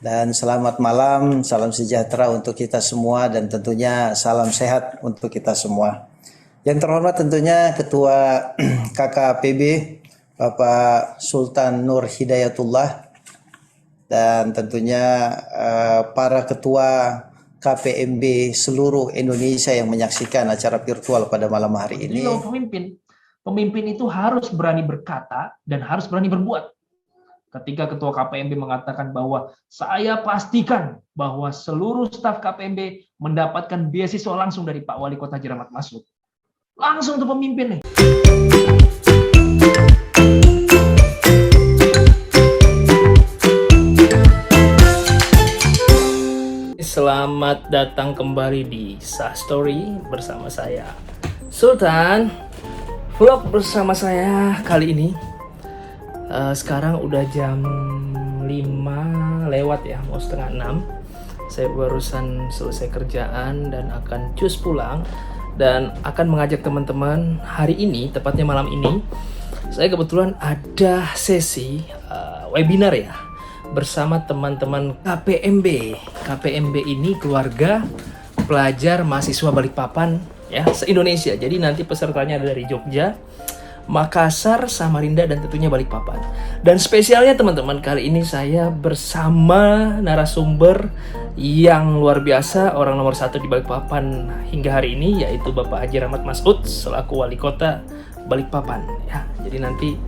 Dan selamat malam, salam sejahtera untuk kita semua dan tentunya salam sehat untuk kita semua. Yang terhormat tentunya Ketua KKPB Bapak Sultan Nur Hidayatullah dan tentunya para ketua KPMB seluruh Indonesia yang menyaksikan acara virtual pada malam hari ini. Pemimpin itu harus berani berkata dan harus berani berbuat. Ketika Ketua KPMB mengatakan bahwa saya pastikan bahwa seluruh staf KPMB mendapatkan beasiswa langsung dari Pak Wali Kota Haji Rahmat Masud. Langsung untuk pemimpin nih. Selamat datang kembali di Sah Story bersama saya Sultan. Vlog bersama saya kali ini. Sekarang udah jam 5 lewat ya, mau setengah 6. Saya barusan selesai kerjaan dan akan cus pulang dan akan mengajak teman-teman hari ini, tepatnya malam ini. Saya kebetulan ada sesi webinar ya bersama teman-teman KPMB. KPMB ini keluarga pelajar mahasiswa Balikpapan ya, se-Indonesia. Jadi nanti pesertanya ada dari Jogja, Makassar, Samarinda, dan tentunya Balikpapan. Dan spesialnya teman-teman, kali ini saya bersama narasumber yang luar biasa, orang nomor 1 di Balikpapan hingga hari ini, yaitu Bapak Haji Rahmat Masud selaku Wali Kota Balikpapan. Ya, jadi nanti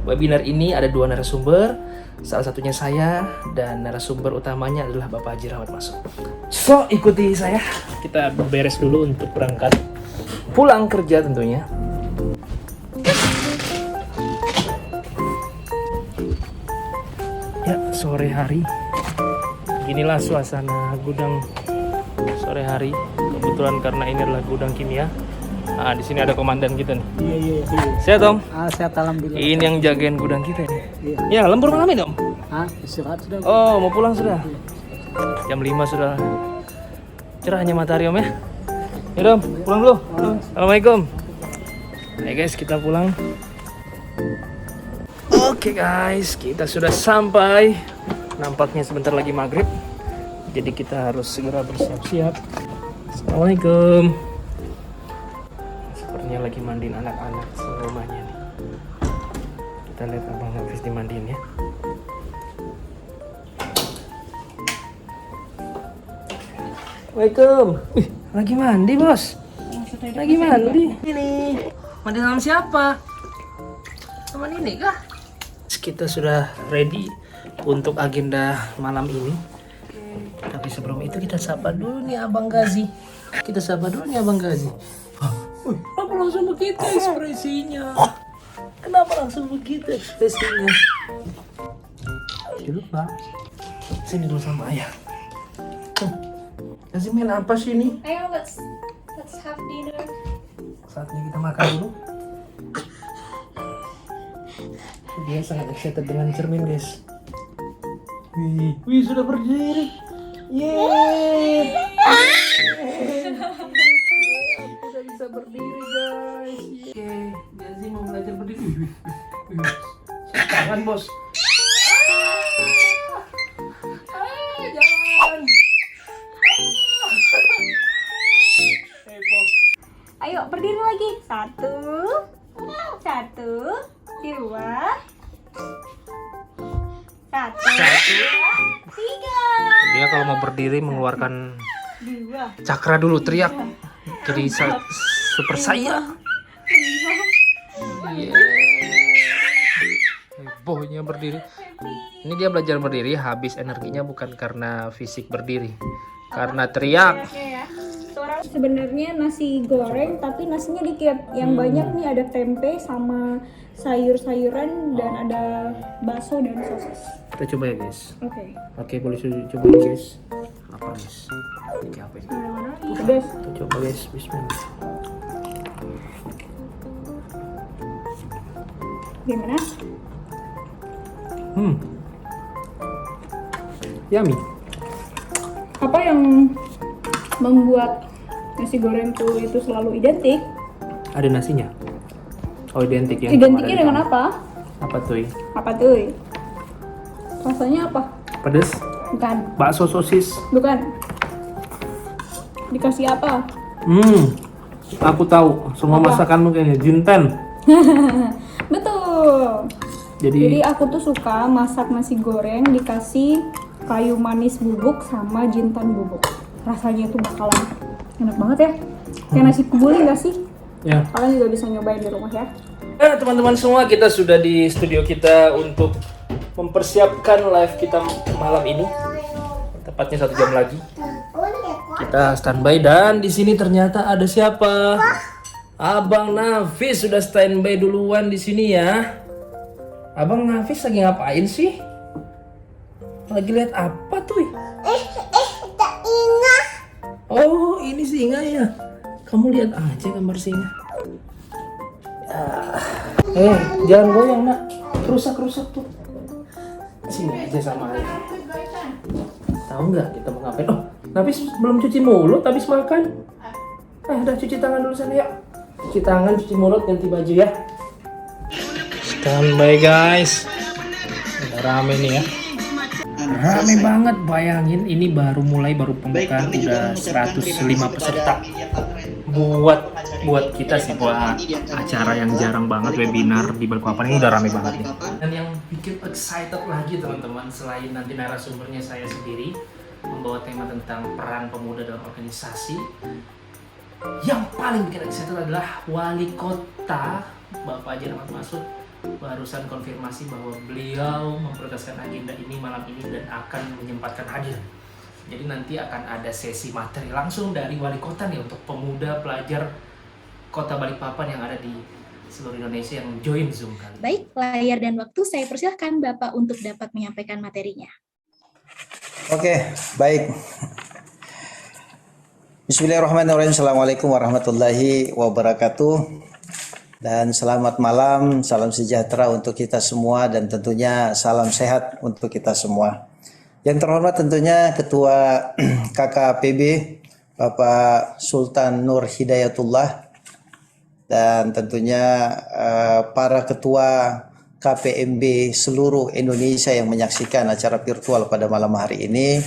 webinar ini ada 2 narasumber, salah satunya saya dan narasumber utamanya adalah Bapak Haji Rahmat Masud. So, ikuti saya. Kita beres dulu untuk berangkat pulang kerja tentunya. Ya, sore hari. Beginilah suasana gudang sore hari. Kebetulan karena ini adalah gudang kimia. Nah, di sini ada komandan kita nih. Iya. Sehat, Om? Sehat alhamdulillah. Ini yang jagain gudang kita nih. Iya. Ya, lembur malam ini, Om? Istirahat sudah. Oh, mau pulang sudah? Jam 5 sudah. Cerahnya matahari, Om ya. Ya, Om, pulang dulu. Assalamualaikum. Hai guys, kita pulang. Oke guys, kita sudah sampai. Nampaknya sebentar lagi maghrib, jadi kita harus segera bersiap-siap. Assalamualaikum. Sepertinya lagi mandiin anak-anak serumahnya nih. Kita lihat Abang Hafiz dimandiin ya. Assalamualaikum. Wih, lagi mandi bos. Lagi mandi. Ini mandi sama siapa? Sama Nini kah? Kita sudah ready untuk agenda malam ini. Tapi sebelum itu kita sapa dulu nih Abang Gazi. Kenapa langsung begitu ekspresinya? Dulu Pak. Sini dulu sama ayah. Gazi main apa sih ini? Ayo let's have dinner. Saatnya kita makan dulu. Dia sangat excited dengan cermin guys. Wih sudah berdiri. Yeay. Aku udah bisa berdiri guys. Oke, Gazi mau belajar berdiri. Tangan bos. Jalan. Heboh. Ayo berdiri lagi. 1, 2, 1, 2, 3. Dia kalau mau berdiri mengeluarkan 2. cakra dulu, teriak. Jadi super saya. Hebohnya berdiri. Ini dia belajar berdiri, habis energinya bukan karena fisik berdiri, karena teriak. Sebenarnya nasi goreng tapi nasinya dikit. Yang banyak nih ada tempe sama sayur-sayuran dan ada bakso dan sosis. Kita coba ya guys. Oke. Boleh coba ya guys. Apa guys? Ini apa ini? Pedas. Kita coba guys. Bismillah. Gimana? Yummy. Apa yang membuat nasi gorengku itu selalu identik? Ada nasinya. Oh, identik ya. Identiknya dengan apa? Apa tuh? Apa tuh? Rasanya apa? Pedes? Bukan. Bakso sosis. Bukan. Dikasih apa? Aku tahu. Semua masakanmu kayaknya jinten. Betul. Jadi Jadi aku tuh suka masak nasi goreng dikasih kayu manis bubuk sama jintan bubuk. Rasanya tuh bakalan enak banget ya. Kayak nasi kebuli nggak sih? ya. Kalian juga bisa nyobain di rumah ya. Teman-teman semua, kita sudah di studio kita untuk mempersiapkan live kita malam ini. Tepatnya 1 jam lagi. Kita standby dan di sini ternyata ada siapa? Abang Nafis sudah standby duluan di sini ya. Abang Nafis lagi ngapain sih? Lagi lihat apa tuh? Oh, ini singa ya. Kamu lihat aja gambar singa. Jangan goyang nak. Rusak tuh. Sini aja sama ayah. Tahu nggak kita mau ngapain? Oh, Nafis belum cuci mulut habis makan. Udah cuci tangan dulu sana ya. Cuci tangan, cuci mulut, ganti baju ya. Standby guys. Udah rame nih ya. Rame banget, bayangin ini baru pembukaan udah 105 peserta. Buat kita sih, buat acara yang jarang banget webinar di Balikpapan ini udah rame banget nih. Dan yang bikin excited lagi teman-teman, selain nanti narasumbernya saya sendiri membawa tema tentang peran pemuda dalam organisasi, yang paling bikin excited adalah wali kota Bapak Haji Rahmat Masud barusan konfirmasi bahwa beliau memprioritaskan agenda ini malam ini dan akan menyempatkan hadir. Jadi nanti akan ada sesi materi langsung dari wali kota nih untuk pemuda pelajar Kota Balikpapan yang ada di seluruh Indonesia yang join Zoom kali. Baik, layar dan waktu saya persilahkan Bapak untuk dapat menyampaikan materinya. Oke, baik. Bismillahirrahmanirrahim. Assalamualaikum warahmatullahi wabarakatuh. Dan selamat malam, salam sejahtera untuk kita semua dan tentunya salam sehat untuk kita semua. Yang terhormat tentunya Ketua KKPB Bapak Sultan Nur Hidayatullah dan tentunya para ketua KPMB seluruh Indonesia yang menyaksikan acara virtual pada malam hari ini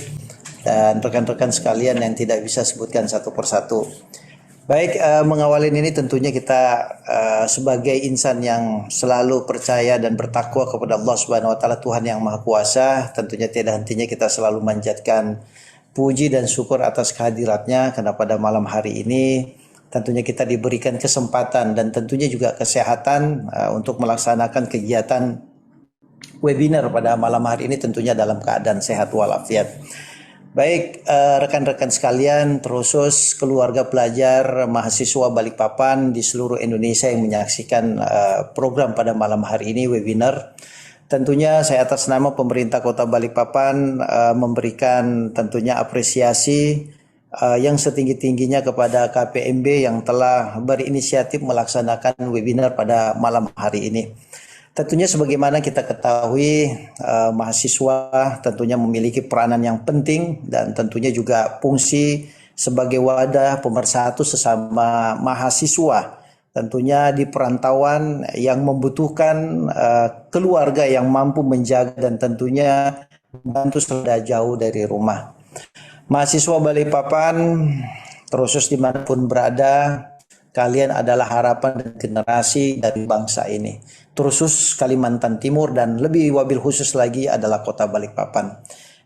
dan rekan-rekan sekalian yang tidak bisa sebutkan satu persatu. Baik, mengawali ini tentunya kita sebagai insan yang selalu percaya dan bertakwa kepada Allah Subhanahu wa taala, Tuhan yang Maha Kuasa, tentunya tidak hentinya kita selalu manjatkan puji dan syukur atas kehadiratnya karena pada malam hari ini tentunya kita diberikan kesempatan dan tentunya juga kesehatan untuk melaksanakan kegiatan webinar pada malam hari ini tentunya dalam keadaan sehat walafiat. Baik, rekan-rekan sekalian, terkhusus keluarga pelajar mahasiswa Balikpapan di seluruh Indonesia yang menyaksikan program pada malam hari ini webinar. Tentunya saya atas nama pemerintah Kota Balikpapan memberikan tentunya apresiasi yang setinggi-tingginya kepada KPMB yang telah berinisiatif melaksanakan webinar pada malam hari ini. Tentunya sebagaimana kita ketahui mahasiswa tentunya memiliki peranan yang penting dan tentunya juga fungsi sebagai wadah pemersatu sesama mahasiswa. Tentunya di perantauan yang membutuhkan keluarga yang mampu menjaga dan tentunya membantu selada jauh dari rumah. Mahasiswa Balikpapan terkhusus dimanapun berada, kalian adalah harapan dan generasi dari bangsa ini. Terkhusus Kalimantan Timur dan lebih wabil khusus lagi adalah Kota Balikpapan.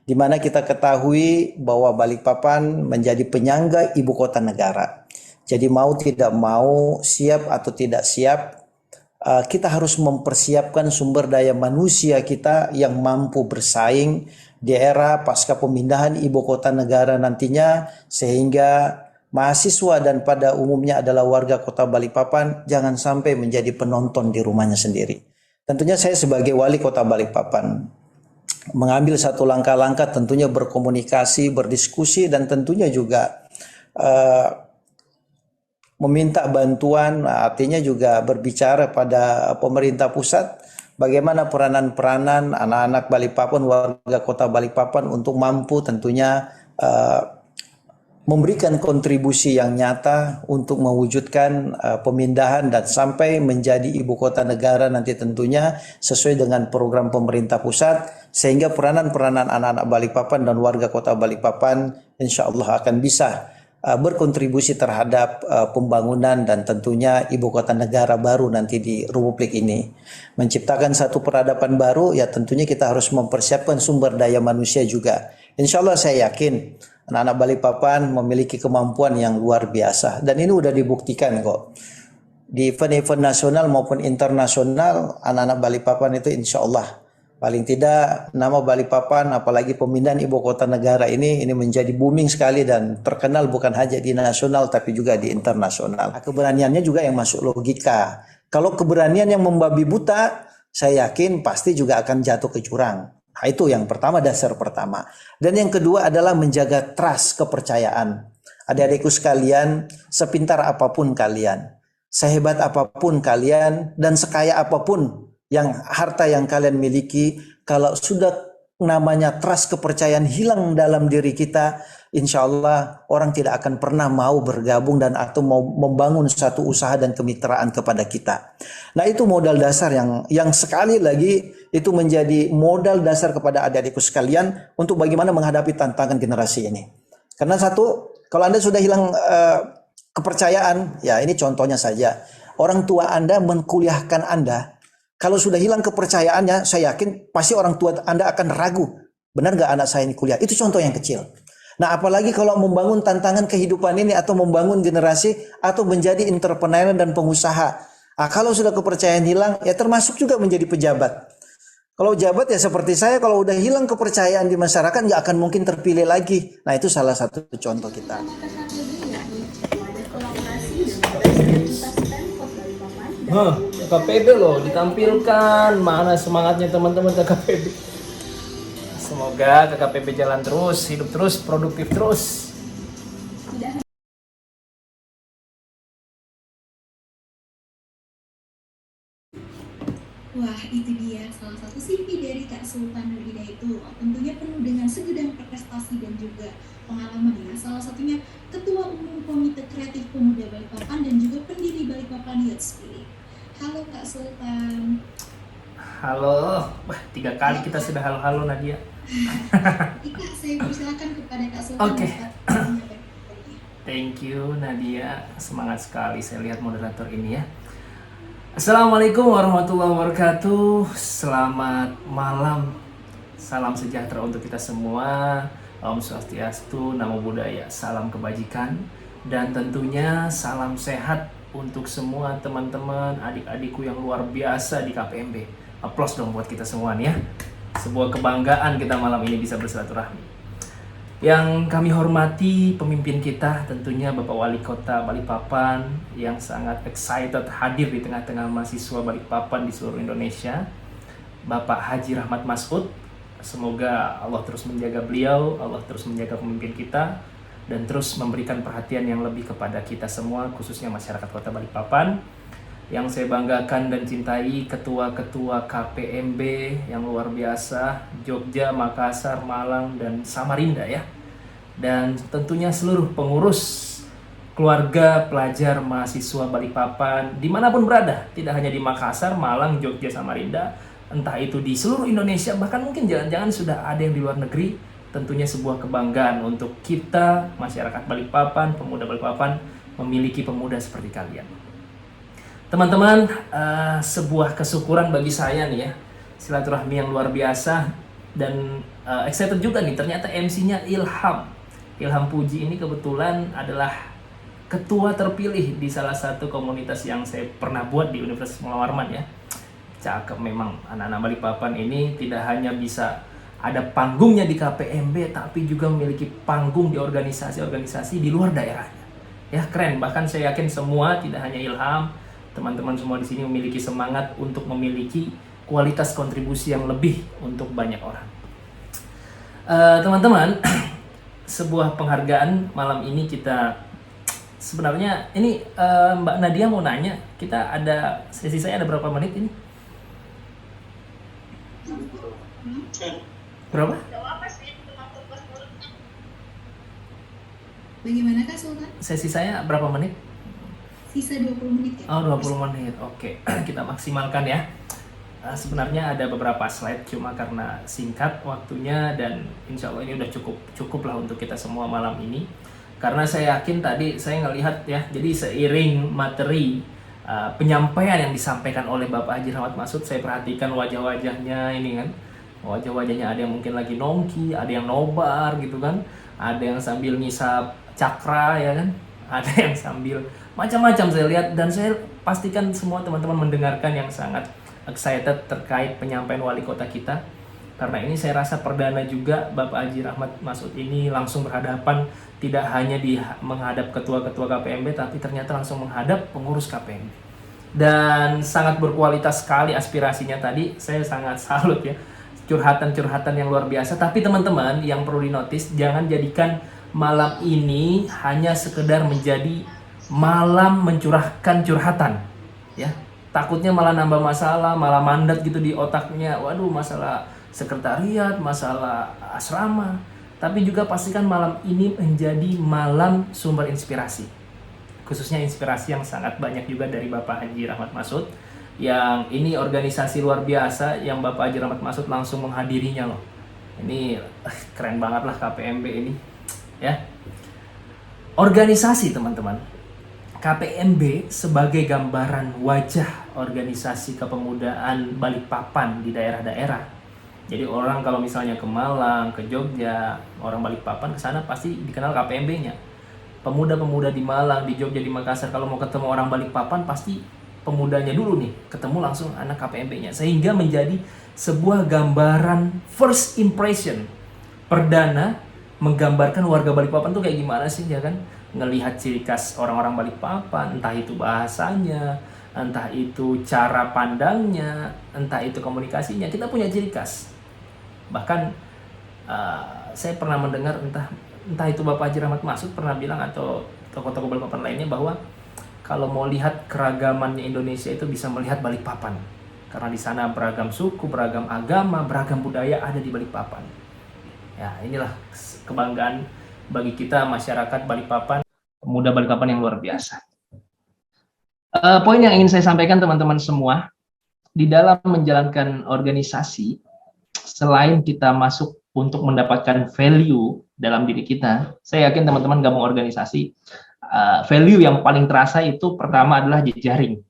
Di mana kita ketahui bahwa Balikpapan menjadi penyangga ibu kota negara. Jadi mau tidak mau, siap atau tidak siap, kita harus mempersiapkan sumber daya manusia kita yang mampu bersaing di era pasca pemindahan ibu kota negara nantinya, sehingga mahasiswa dan pada umumnya adalah warga Kota Balikpapan jangan sampai menjadi penonton di rumahnya sendiri. Tentunya saya sebagai wali Kota Balikpapan mengambil satu langkah-langkah, tentunya berkomunikasi, berdiskusi dan tentunya juga meminta bantuan, artinya juga berbicara pada pemerintah pusat bagaimana peranan-peranan anak-anak Balikpapan, warga Kota Balikpapan untuk mampu tentunya memberikan kontribusi yang nyata untuk mewujudkan pemindahan dan sampai menjadi ibu kota negara nanti tentunya sesuai dengan program pemerintah pusat, sehingga peranan-peranan anak-anak Balikpapan dan warga kota Balikpapan insya Allah akan bisa berkontribusi terhadap pembangunan dan tentunya ibu kota negara baru nanti di Republik ini. Menciptakan satu peradaban baru, ya tentunya kita harus mempersiapkan sumber daya manusia juga. Insya Allah saya yakin anak-anak Balikpapan memiliki kemampuan yang luar biasa dan ini udah dibuktikan kok. Di event-event nasional maupun internasional, anak-anak Balikpapan itu insya Allah paling tidak nama Balikpapan, apalagi pemindahan ibu kota negara ini menjadi booming sekali dan terkenal bukan hanya di nasional tapi juga di internasional. Keberaniannya juga yang masuk logika. Kalau keberanian yang membabi buta, saya yakin pasti juga akan jatuh ke jurang. Nah, itu yang pertama, dasar pertama. Dan yang kedua adalah menjaga trust, kepercayaan. Adik-adikku sekalian, sepintar apapun kalian, sehebat apapun kalian, dan sekaya apapun yang harta yang kalian miliki, kalau sudah namanya trust, kepercayaan hilang dalam diri kita, insya Allah orang tidak akan pernah mau bergabung dan atau mau membangun satu usaha dan kemitraan kepada kita. Nah, itu modal dasar yang sekali lagi itu menjadi modal dasar kepada adik-adikku sekalian untuk bagaimana menghadapi tantangan generasi ini. Karena satu, kalau Anda sudah hilang kepercayaan, ya ini contohnya saja. Orang tua Anda menkuliahkan Anda. Kalau sudah hilang kepercayaannya, saya yakin pasti orang tua Anda akan ragu. Benar nggak anak saya ini kuliah? Itu contoh yang kecil. Nah, apalagi kalau membangun tantangan kehidupan ini atau membangun generasi atau menjadi entrepreneur dan pengusaha. Nah, kalau sudah kepercayaan hilang, ya termasuk juga menjadi pejabat. Kalau jabat ya seperti saya, kalau udah hilang kepercayaan di masyarakat, nggak akan mungkin terpilih lagi. Nah, itu salah satu contoh kita. KKPB loh ditampilkan, mana semangatnya teman-teman KKPB. Semoga KKPB jalan terus, hidup terus, produktif terus. Wah, itu dia salah satu CV dari Kak Sultan Nurhida itu. Tentunya penuh dengan segudang prestasi dan juga pengalaman ya. Salah satunya Ketua Umum Komite Kreatif Pemuda Balikpapan dan juga pendiri Balikpapan Youth Spirit. Halo Kak Sultan. Halo, wah 3 kali kita sudah halo-halo Nadia. Ika, saya persilakan kepada Kak Sultan. Oke. Thank you Nadia, semangat sekali saya lihat moderator ini ya. Assalamualaikum warahmatullahi wabarakatuh. Selamat malam. Salam sejahtera untuk kita semua. Om Swastiastu, Namo Buddhaya, salam kebajikan. Dan tentunya salam sehat untuk semua teman-teman, adik-adikku yang luar biasa di KPMB. Aplaus dong buat kita semua nih ya. Sebuah kebanggaan kita malam ini bisa bersilaturahmi. Yang kami hormati pemimpin kita tentunya Bapak Wali Kota Balikpapan yang sangat excited hadir di tengah-tengah mahasiswa Balikpapan di seluruh Indonesia, Bapak Haji Rahmat Masud. Semoga Allah terus menjaga beliau, Allah terus menjaga pemimpin kita, dan terus memberikan perhatian yang lebih kepada kita semua, khususnya masyarakat Kota Balikpapan. Yang saya banggakan dan cintai ketua-ketua KPMB yang luar biasa, Jogja, Makassar, Malang, dan Samarinda ya. Dan tentunya seluruh pengurus, keluarga, pelajar, mahasiswa Balikpapan, dimanapun berada, tidak hanya di Makassar, Malang, Jogja, Samarinda, entah itu di seluruh Indonesia, bahkan mungkin jangan-jangan sudah ada yang di luar negeri. Tentunya sebuah kebanggaan untuk kita, masyarakat Balikpapan, pemuda Balikpapan, memiliki pemuda seperti kalian. Teman-teman, sebuah kesyukuran bagi saya nih ya, silaturahmi yang luar biasa, dan excited juga nih, ternyata MC-nya Ilham Puji ini kebetulan adalah ketua terpilih di salah satu komunitas yang saya pernah buat di Universitas Mula Warman ya. Cakep memang, anak-anak Balikpapan ini tidak hanya bisa ada panggungnya di KPMB, tapi juga memiliki panggung di organisasi-organisasi di luar daerahnya. Ya keren, bahkan saya yakin semua, tidak hanya Ilham, teman-teman semua di sini memiliki semangat untuk memiliki kualitas kontribusi yang lebih untuk banyak orang. Teman-teman, sebuah penghargaan malam ini kita sebenarnya ini Mbak Nadia mau nanya, kita ada sesi saya ada berapa menit ini? Berapa? Bagaimana Kak Sultan? Sesi saya berapa menit? Sisa 20 menit ya? Oh, 20 menit. Oke, kita maksimalkan ya. Sebenarnya ada beberapa slide, cuma karena singkat waktunya dan insya Allah ini udah cukup lah untuk kita semua malam ini. Karena saya yakin tadi saya ngelihat ya, jadi seiring materi penyampaian yang disampaikan oleh Bapak Haji Rahmat Masud, saya perhatikan wajah-wajahnya ini kan. Wajah-wajahnya ada yang mungkin lagi nongki, ada yang nobar gitu kan, ada yang sambil ngisap cakra ya kan, ada yang sambil macam-macam saya lihat, dan saya pastikan semua teman-teman mendengarkan yang sangat excited terkait penyampaian wali kota kita. Karena ini saya rasa perdana juga Bapak Haji Rahmat Masud ini langsung berhadapan, tidak hanya menghadap ketua-ketua KPMB, tapi ternyata langsung menghadap pengurus KPMB. Dan sangat berkualitas sekali aspirasinya tadi, saya sangat salut ya. Curhatan-curhatan yang luar biasa. Tapi teman-teman yang perlu dinotis, jangan jadikan malam ini hanya sekedar menjadi malam mencurahkan curhatan ya. Takutnya malah nambah masalah, malah mandat gitu di otaknya. Waduh, masalah sekretariat, masalah asrama. Tapi juga pastikan malam ini menjadi malam sumber inspirasi. Khususnya inspirasi yang sangat banyak juga dari Bapak Haji Rahmat Masud. Yang ini organisasi luar biasa yang Bapak Haji Rahmat Masud langsung menghadirinya loh. Ini keren banget lah KPMB ini ya. Organisasi teman-teman, KPMB sebagai gambaran wajah organisasi kepemudaan Balikpapan di daerah-daerah. Jadi orang kalau misalnya ke Malang, ke Jogja, orang Balikpapan ke sana pasti dikenal KPMB-nya. Pemuda-pemuda di Malang, di Jogja, di Makassar kalau mau ketemu orang Balikpapan pasti pemudanya dulu nih, ketemu langsung anak KPMB-nya. Sehingga menjadi sebuah gambaran first impression perdana, menggambarkan warga Balikpapan tuh kayak gimana sih ya kan. Ngelihat ciri khas orang-orang Balikpapan, entah itu bahasanya, entah itu cara pandangnya, entah itu komunikasinya, kita punya ciri khas. Bahkan saya pernah mendengar entah itu Bapak Haji Rahmat Masud pernah bilang atau tokoh-tokoh Balikpapan lainnya bahwa kalau mau lihat keragamannya Indonesia itu bisa melihat Balikpapan. Karena di sana beragam suku, beragam agama, beragam budaya ada di Balikpapan. Ya, inilah kebanggaan bagi kita masyarakat Balikpapan, pemuda Balikpapan yang luar biasa. Poin yang ingin saya sampaikan teman-teman semua, di dalam menjalankan organisasi, selain kita masuk untuk mendapatkan value dalam diri kita, saya yakin teman-teman gabung organisasi, value yang paling terasa itu pertama adalah jejaring.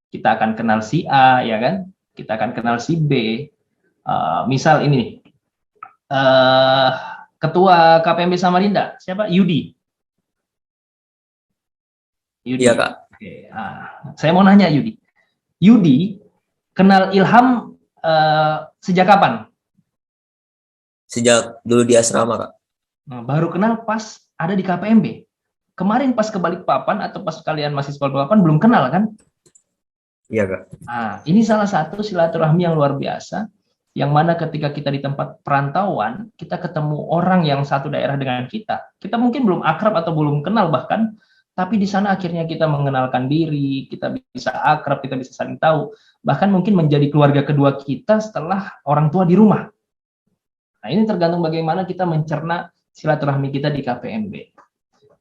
Kita akan kenal si A, ya kan? Kita akan kenal si B. Misal ini, Ketua KPMB Samarinda, siapa? Yudi. Iya, Kak. Oke, saya mau nanya Yudi. Yudi kenal Ilham sejak kapan? Sejak dulu di asrama, Kak. Nah, baru kenal pas ada di KPMB. Kemarin pas ke Balikpapan atau pas kalian masih sekolah Balikpapan belum kenal kan? Iya, Kak. Nah, ini salah satu silaturahmi yang luar biasa, yang mana ketika kita di tempat perantauan, kita ketemu orang yang satu daerah dengan kita. Kita mungkin belum akrab atau belum kenal bahkan, tapi di sana akhirnya kita mengenalkan diri, kita bisa akrab, kita bisa saling tahu. Bahkan mungkin menjadi keluarga kedua kita setelah orang tua di rumah. Nah, ini tergantung bagaimana kita mencerna silaturahmi kita di KPMB.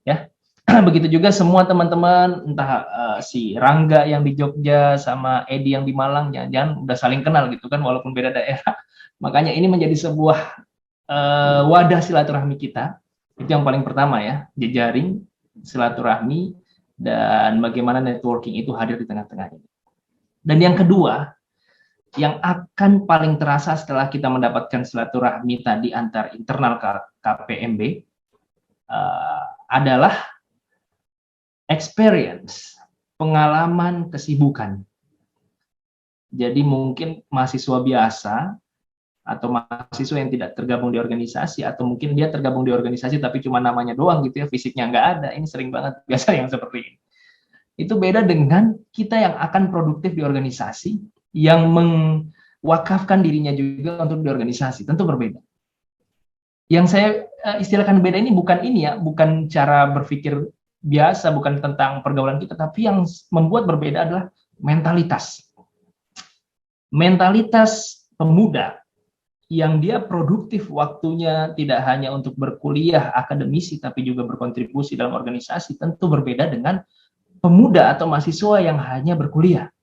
Ya. Begitu juga semua teman-teman, entah si Rangga yang di Jogja sama Edi yang di Malang, jangan-jangan udah saling kenal gitu kan, walaupun beda daerah. Makanya ini menjadi sebuah wadah silaturahmi kita. Itu yang paling pertama ya, jejaring, silaturahmi, dan bagaimana networking itu hadir di tengah-tengah ini. Dan yang kedua, yang akan paling terasa setelah kita mendapatkan silaturahmi tadi antar internal KPMB adalah experience, pengalaman, kesibukan. Jadi mungkin mahasiswa biasa atau mahasiswa yang tidak tergabung di organisasi, atau mungkin dia tergabung di organisasi tapi cuma namanya doang gitu ya, fisiknya nggak ada. Ini sering banget biasa yang seperti ini. Itu beda dengan kita yang akan produktif di organisasi, yang mewakafkan dirinya juga untuk di organisasi, tentu berbeda. Yang saya istilahkan beda ini bukan ini ya, bukan cara berpikir biasa, bukan tentang pergaulan kita, tapi yang membuat berbeda adalah mentalitas. Mentalitas pemuda yang dia produktif waktunya tidak hanya untuk berkuliah akademisi tapi juga berkontribusi dalam organisasi, tentu berbeda dengan pemuda atau mahasiswa yang hanya berkuliah.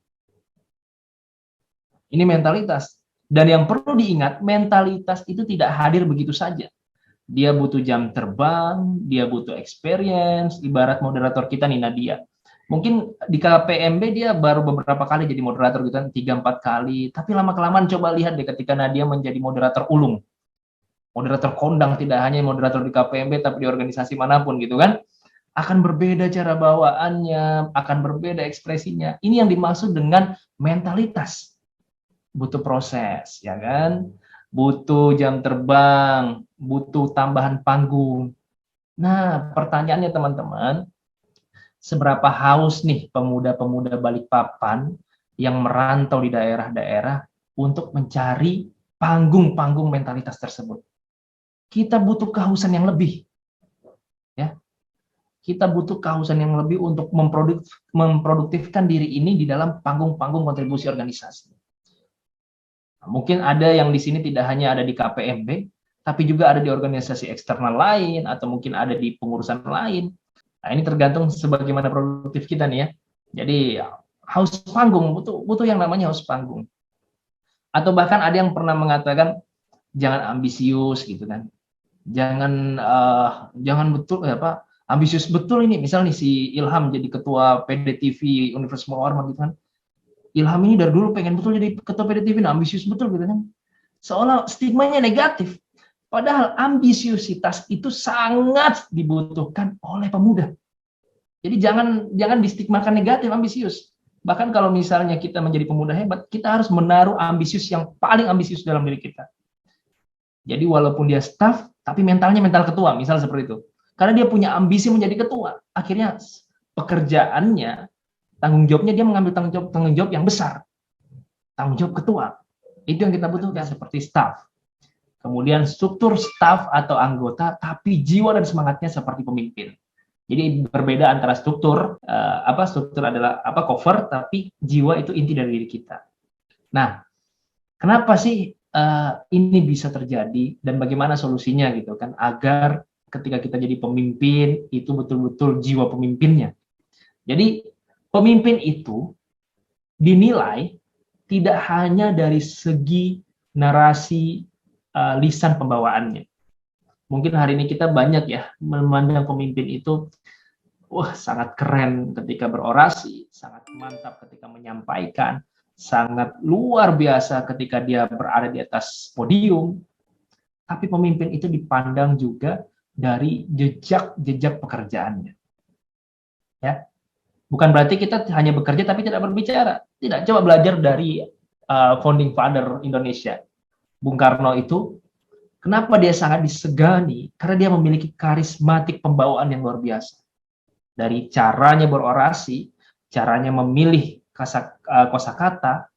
Ini mentalitas. Dan yang perlu diingat, mentalitas itu tidak hadir begitu saja. Dia butuh jam terbang, dia butuh experience, ibarat moderator kita nih Nadia. Mungkin di KPMB dia baru beberapa kali jadi moderator gitu kan, 3-4 kali. Tapi lama-kelamaan coba lihat deh ketika Nadia menjadi moderator ulung. Moderator kondang, tidak hanya moderator di KPMB tapi di organisasi manapun gitu kan. Akan berbeda cara bawaannya, akan berbeda ekspresinya. Ini yang dimaksud dengan mentalitas. Butuh proses, ya kan? Butuh jam terbang, butuh tambahan panggung. Nah, pertanyaannya teman-teman, seberapa haus nih pemuda-pemuda Balikpapan yang merantau di daerah-daerah untuk mencari panggung-panggung mentalitas tersebut? Kita butuh kehausan yang lebih. Ya. Kita butuh kehausan yang lebih untuk memproduktifkan diri ini di dalam panggung-panggung kontribusi organisasi. Mungkin ada yang di sini tidak hanya ada di KPMB, tapi juga ada di organisasi eksternal lain, atau mungkin ada di pengurusan lain. Nah, ini tergantung sebagaimana produktif kita nih ya. Jadi, haus panggung, butuh yang namanya haus panggung. Atau bahkan ada yang pernah mengatakan, jangan ambisius gitu kan. Jangan betul, ambisius betul ini. Misalnya nih, si Ilham jadi ketua PDTV Universitas Muhammad gitu kan. Ilham ini dari dulu pengen betul jadi ketua PDTV, ambisius betul gitu kan. Seolah stigmanya negatif. Padahal ambisiusitas itu sangat dibutuhkan oleh pemuda. Jadi jangan distigmakan negatif ambisius. Bahkan kalau misalnya kita menjadi pemuda hebat, kita harus menaruh ambisius yang paling ambisius dalam diri kita. Jadi walaupun dia staff, tapi mentalnya mental ketua, misal seperti itu. Karena dia punya ambisi menjadi ketua, akhirnya pekerjaannya, tanggung jawabnya dia mengambil tanggung jawab yang besar. Tanggung jawab ketua. Itu yang kita butuhkan seperti staff. Kemudian struktur staff atau anggota, tapi jiwa dan semangatnya seperti pemimpin. Jadi berbeda antara struktur, struktur adalah cover, tapi jiwa itu inti dari diri kita. Nah, kenapa sih ini bisa terjadi dan bagaimana solusinya gitu kan, agar ketika kita jadi pemimpin itu betul-betul jiwa pemimpinnya. Jadi pemimpin itu dinilai tidak hanya dari segi narasi lisan pembawaannya. Mungkin hari ini kita banyak ya memandang pemimpin itu sangat keren ketika berorasi, sangat mantap ketika menyampaikan, sangat luar biasa ketika dia berada di atas podium. Tapi pemimpin itu dipandang juga dari jejak pekerjaannya. Ya. Bukan berarti kita hanya bekerja tapi tidak berbicara. Tidak, coba belajar dari founding father Indonesia. Bung Karno itu, kenapa dia sangat disegani? Karena dia memiliki karismatik pembawaan yang luar biasa. Dari caranya berorasi, caranya memilih kosakata,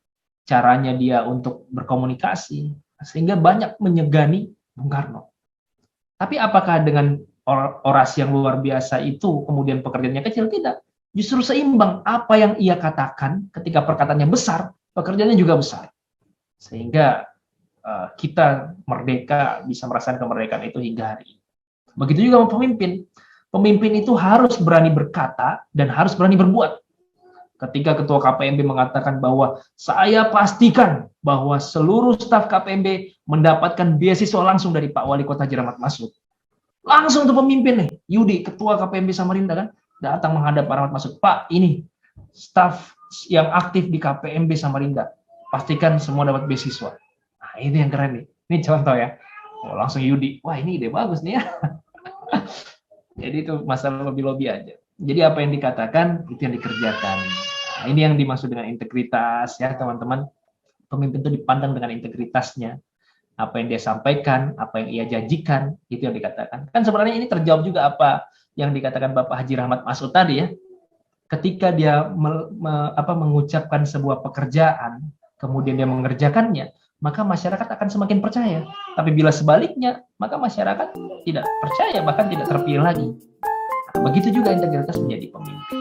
caranya dia untuk berkomunikasi, sehingga banyak menyegani Bung Karno. Tapi apakah dengan orasi yang luar biasa itu kemudian pekerjaannya kecil? Tidak. Justru seimbang, apa yang ia katakan ketika perkataannya besar, pekerjaannya juga besar. Sehingga kita merdeka, bisa merasakan kemerdekaan itu hingga hari ini. Begitu juga pemimpin. Pemimpin itu harus berani berkata dan harus berani berbuat. Ketika Ketua KPMB mengatakan bahwa saya pastikan bahwa seluruh staf KPMB mendapatkan beasiswa langsung dari Pak Wali Kota Haji Rahmat Masud. Langsung tuh pemimpin nih, Yudi, Ketua KPMB Samarinda kan, datang menghadap Pak Rahmat Masud. Pak, ini staf yang aktif di KPMB Samarinda. Pastikan semua dapat beasiswa. Nah, ini yang keren nih. Ini contoh ya. Langsung Yudi, wah ini ide bagus nih ya. Jadi itu masalah lobby-lobby aja. Jadi apa yang dikatakan, itu yang dikerjakan. Nah, ini yang dimaksud dengan integritas ya teman-teman. Pemimpin itu dipandang dengan integritasnya. Apa yang dia sampaikan, apa yang ia janjikan, itu yang dikatakan. Kan sebenarnya ini terjawab juga apa yang dikatakan Bapak Haji Rahmat Masud tadi ya. Ketika dia mengucapkan sebuah pekerjaan, kemudian dia mengerjakannya, maka masyarakat akan semakin percaya. Tapi bila sebaliknya, maka masyarakat tidak percaya, bahkan tidak terpilih lagi. Nah, begitu juga integritas menjadi pemimpin.